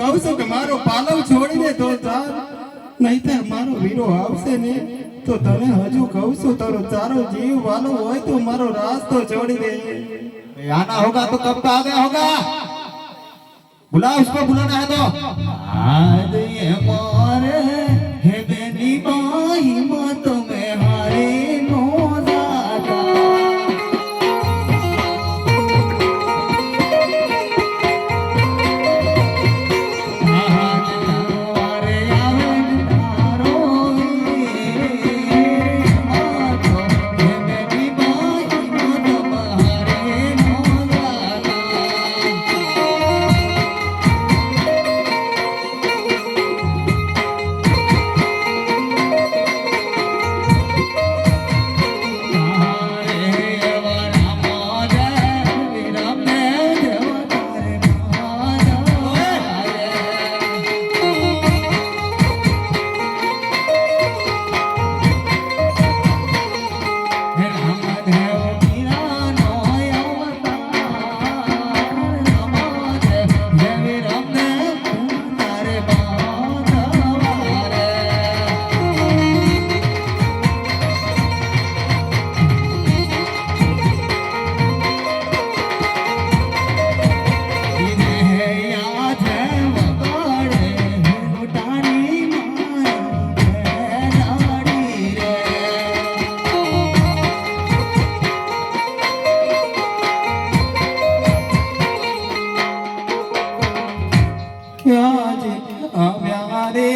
કહું છું કે મારો પાલવ છોડી દે તો ચાલ, નહીતર મારો વીરો આવશે ને તો તને હજુ કહું છું તારો ચારો જીવ વાલો હોય તો મારો રાસ્તો છોડી दे। आना होगा तो कब का आ गया होगा? बुला, उसको बुलाना है तो। आज ये मारे है बेनी बाई मत में हारे नो जाता। आज तारे आवे तारो मत है बेनी बाई मत में हारे नो जाता। आज આવ્યા રે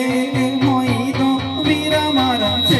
મોઈ તો વીરા મારા છે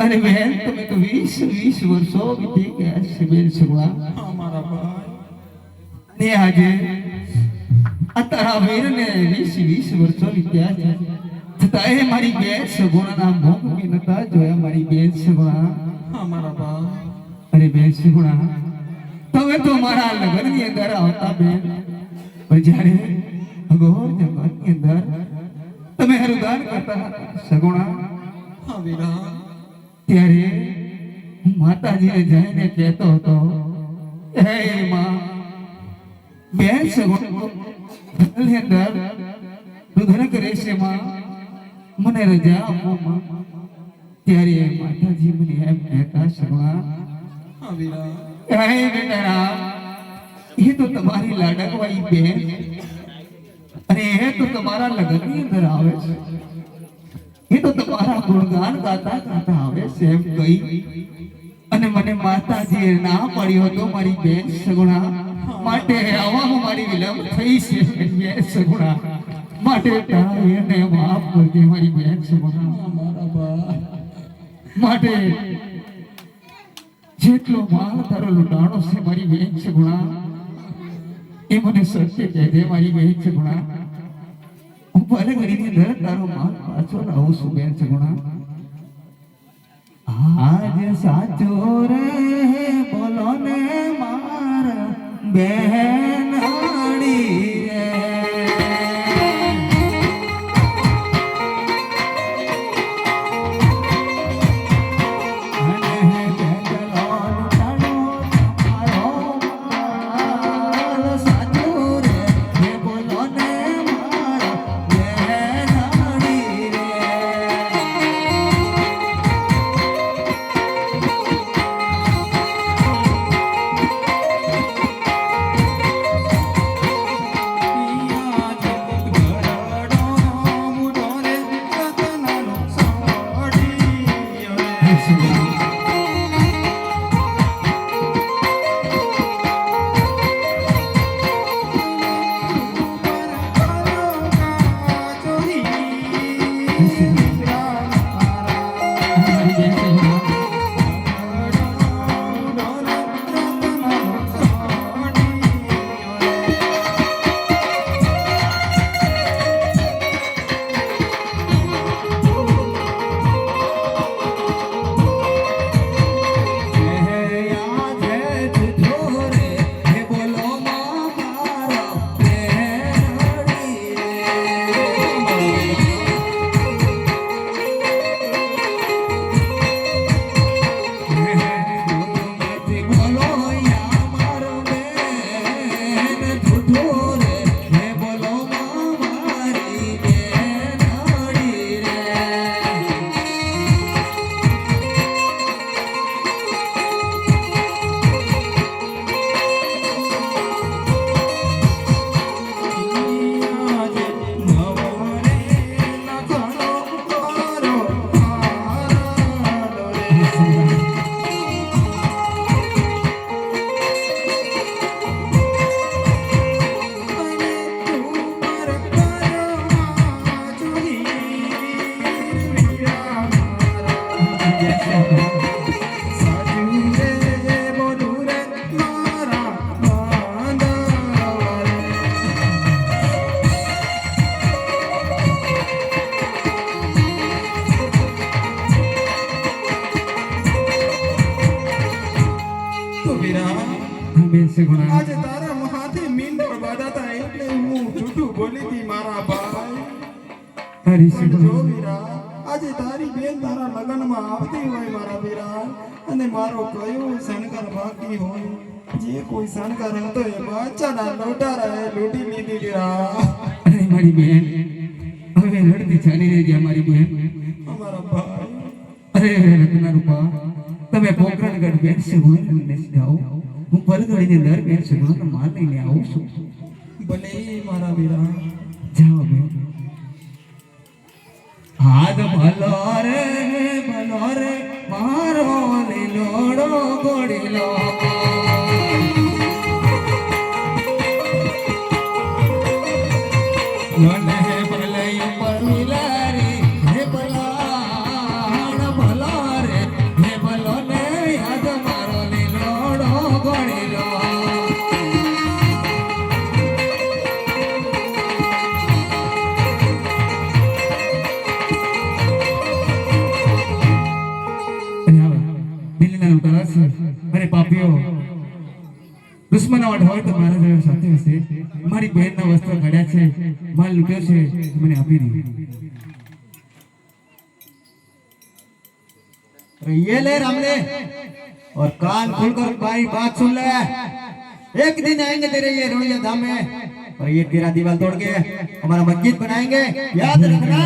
अरे बहन तुम्हें तो 20 वर्षों बीते गया शिविर सुना हमारा भाई ने आज अतरा वीर ने 20 वर्षों बीत्या छता ए मारी बेन सगुणा ना भोग में नता जो है मारी बेन सगुणा हमारा भाई अरे बेन सगुणा તમે તો મારા લગ્નની અંદર આવતા બેન પણ જ્યારે અઘોર જગતની અંદર તમે હરુદાન કરતા સગુણા હા વીરા ત્યારે માતાજીને જઈને કહેતો હતો હે માં બેન સગુણાની અંદર રુદન કરે છે માં મને રજા આપો માં ત્યારે માતાજી મને એમ કહેતા સગુણા હા વીરા હે બેટા ये तो तुम्हारी लाडकवाई बहन अरे ये तो तुम्हारा लगन अंदर आवे ये तो तुम्हारा गुणगान गाता गाता आवे से एम कही અને મને માતાજીએ ના પાડ્યો તો મારી બેન સગુણા માટે આવવામાં મારી વિલંબ થઈ છે બેન સગુણા માટે તારે એને માફ કરજે મારી બેન સગુણા મારા બા માટે જેટલો માલ તારો લૂંટાણો છે મારી બેન સગુણા એ મને સત્ય કહેજે મારી બેન સગુણા હું ભલે ઘડીની અંદર તારો માલ પાછો લાવું છું બેન સગુણા આજ સાચો રે બોલો ને મારા બેન આડી રે સાચું રે બોલો ને મારા બેન પણ આજે તારા હાથે મીંડળ બાંધાતા એટલે હું જૂઠું બોલી હતી મારા ભાઈ. તારી પણ સેવા જો વીરા, આજે તારી બેન તારા લગ્નમાં આવતી હોય મારા વીરા, અને મારો કયો શણગાર બાકી હોય, જે કોઈ શણગાર હતો એ બાદશાહના લોટારાએ લૂંટી લીધી વીરા. અરે મારી બેન હવે રડતી ચાલી રહી ગયા મારી બેન. અમારા ભાઈ અરે રત્ના રૂપા તમે પોકરણગઢ બેન સુગુણને જાઓ, હું પલગડીની દર બેન સુગુણનો માલ લઈને આવું છું. ભલે મારા વીરા. જાઓ બેન. હાથ ભલો રે મારો લીલોડો ગોડીલો. મને ભલે પરમિલારી હે ભલાણ ભલો રે હે ભલો ને યાદ મારો લીલોડો ગોડીલો. દિલ્હીના ઉતારા છે. અરે પાપીઓ દુશ્મનાવટ હોય તો મારા જેવા સાથે હશે. મારી બહેનના વસ્ત્ર કાઢ્યા છે, માલ લૂટ્યો છે, મને આપી દે. अरे ये ले रामले और कान खोलकर भाई बात सुन ले। एक दिन आएंगे तेरे ये रोहिया धाम में और ये तेरा दीवार तोड़ के हमारा मस्जिद बनाएंगे, याद रखना।